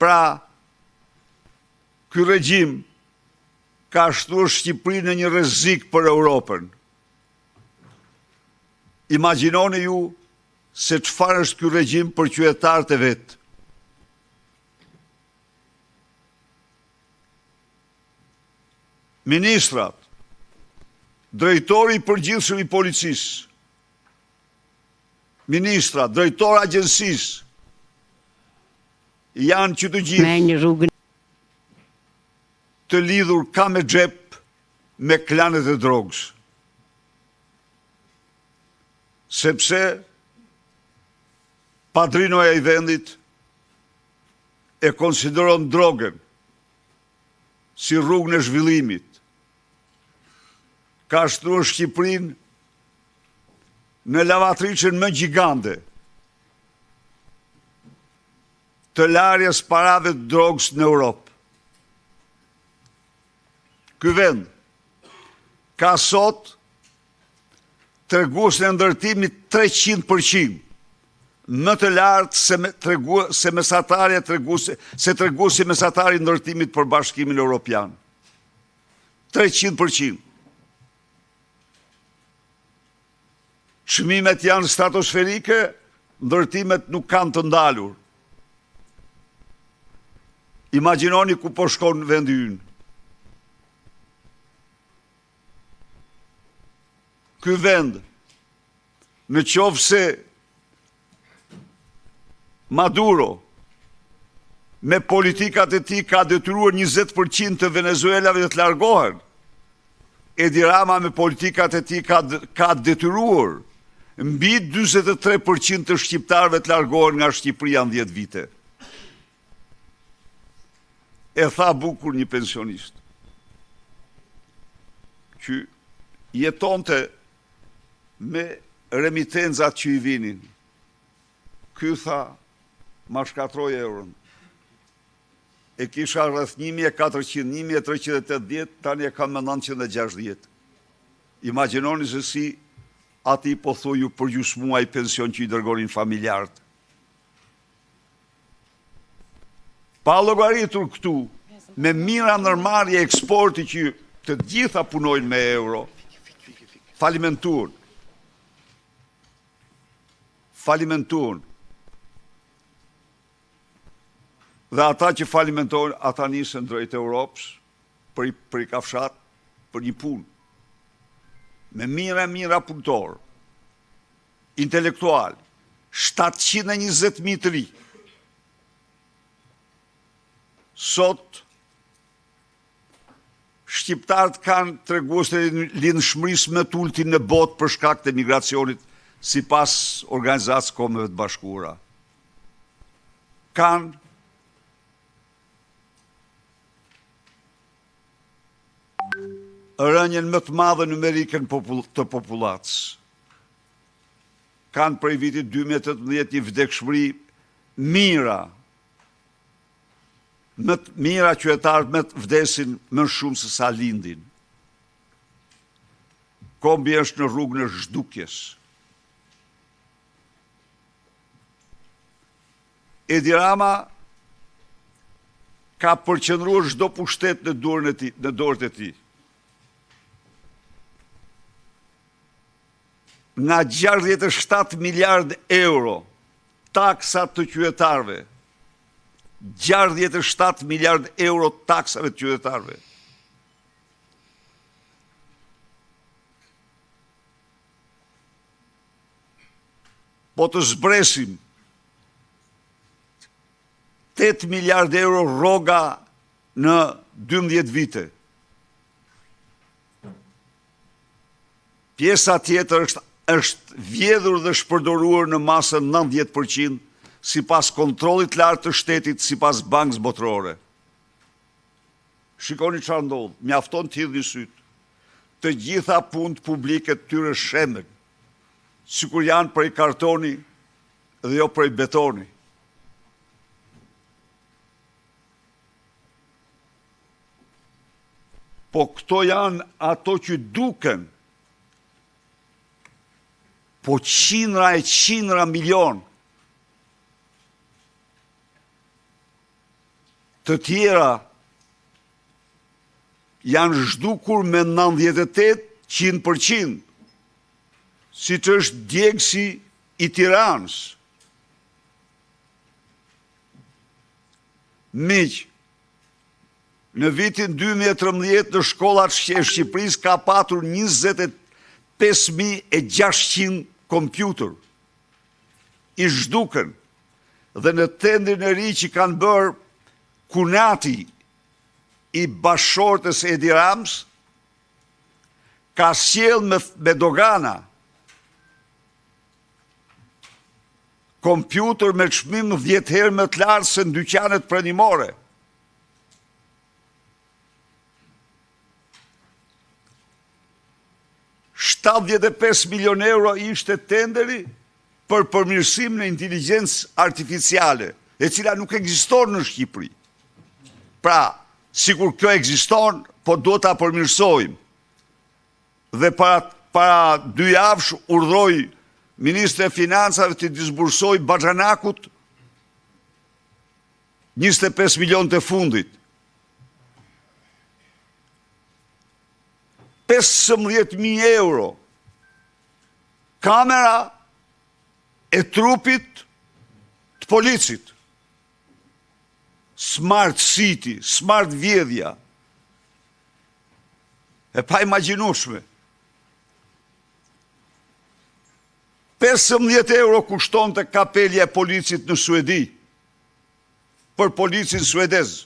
Pra, ky regjim ka shtuar Shqipërinë në një rrezik për Europën. Imagjinoni ju se çfarë është ky regjim për qytetarët e vet. Ministrat, drejtori i përgjithshëm i policisë, ministra, drejtor agjencisë, janë që të gjithë të lidhur ka me xhep me klanet e drogës. Sepse padrinoja i vendit e konsideron drogën si rrugën e zhvillimit. Ka shtruar Shqipërinë në lavatricën më gjigande të larjes parave të drogës në Europë. Ky vend ka sot treguesin e ndërtimit 300%, më të lartë se mesatarja treguesi mesatari i ndërtimit për Bashkimin Evropian. 300%. Çmimet janë stratosferike, ndërtimet nuk kanë të ndalur. Imagjinoni ku po shkon vendi ynë. Ky vend, në qoftë se Maduro me politikat e tij ka detyruar 20% të venezuelave të largohen, Edi Rama me politikat e tij ka detyruar mbi 43% të shqiptarëve të largohen nga Shqipëria në 10 vite. E tha bukur një pensionist që jetonte me remitencat që i vinin. Ky tha, ma shkatroj euron. E kisha rreth 1400, 1380, tani e kam me 960. Imagjinoni se si ati po thuju për gjysmë muaj pension që i dërgonin familjarët. Pa llogaritur këtu, me mira ndërmarrje eksporti që të gjitha punojnë me euro, falimentuan. Dhe ata që falimentojnë, ata nisën drejt Europës për i kafshat për një punë. Me mira punëtor, intelektual, 720.000 të ri. Sot, shqiptarët kanë treguesën e lindshmërisë më të ultin në botë për shkak të migracionit, sipas Organizatës së Kombeve të Bashkuara. Kanë rënjen më të madhe numerike të popullatës. Kanë prej vitit 2018 një vdekshmëri mira qytetarët me vdesin më shumë se sa lindin. Kombi është në rrugën e zhdukjes. Edi Rama ka përqendruar çdo pushtet në dorët e tij. Nga 67 miliard euro taksat të qytetarëve, 67 miliard euro taksave të qytetarëve. Po të zbresim 8 miliard euro rroga në 12 vite. Pjesa tjetër është vjedhur dhe shpërdoruar në masën 90% sipas kontrollit lartë të shtetit, sipas Bankës Botërore. Shikoni çfarë ndodh, mjafton të hidhni syt. Të gjitha punët publike të tyre shemben, sikur janë prej kartoni dhe jo prej betoni. Po këto janë ato që duken, po qindra e qindra milion. të tjera janë zhdukur me 98-100%, si që është djegësi i Tiranës. Miq, në vitin 2013 në shkollat e Shqipërisë ka patur 25.600 kompjuter i zhduken, dhe në tendrin e ri që kanë bërë Kunati i bashkëshortës Edi Rams, ka sjell me dogana kompjuter me çmim 10 herë më të lartë se në dyqanet pranimore. €75 milion ishte tenderi për përmirësim në inteligjencë artificiale, e cila nuk ekziston në Shqipëri. Pra, sikur kjo ekziston, po do ta përmirësojmë. Dhe para 2 javësh urdhëroi Ministri e Financave të disbursoj Baxhanakut 25 milion të fundit. 15.000 euro kamera e trupit të policit. Smart City, Smart Vjedhja. E pa imagjinueshme. 15 euro kushton të kapelja e policit në Suedi, për policin suedez.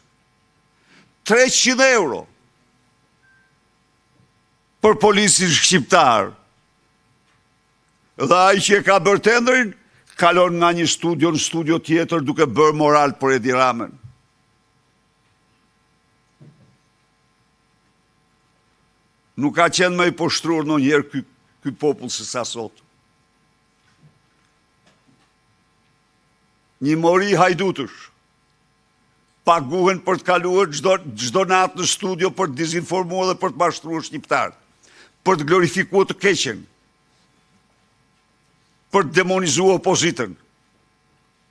300 euro për policin shqiptar. Dhe ai që e ka bërë tendrin, kalon nga një studio në studio tjetër duke bërë moral për Edi Ramën. Nuk ka qenë më i poshtruar ndonjëherë ky popull se sa sot. Një mori hajdutësh paguhen për të kaluar çdo natë në studio për të dezinformuar dhe për të mashtruar shqiptarët, për të glorifikuar të keqen, për të demonizuar opozitën,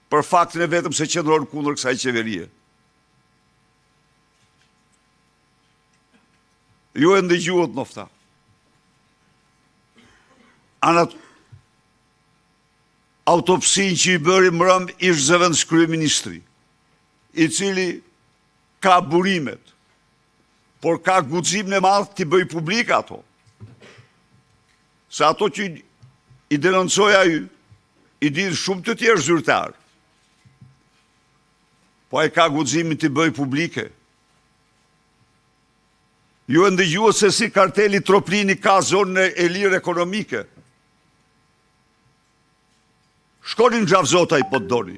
për faktin e vetëm se qëndron kundër kësaj qeverie. Ju e ndëgjuat nofta. Autopsin që i bëri mbrëm ish zëvendës kryeministri, i cili ka burimet, por ka guximin e madh t'i bëj publik ato. Se ato që i denoncoi ai, i dinë shumë të tjerë zyrtar. Po ai ka guximin t'i bëj publike. Ju e ndëgjuat se si karteli Troplini ka zonën e lirë ekonomike. Shkonin Xhavzotaj po të doni.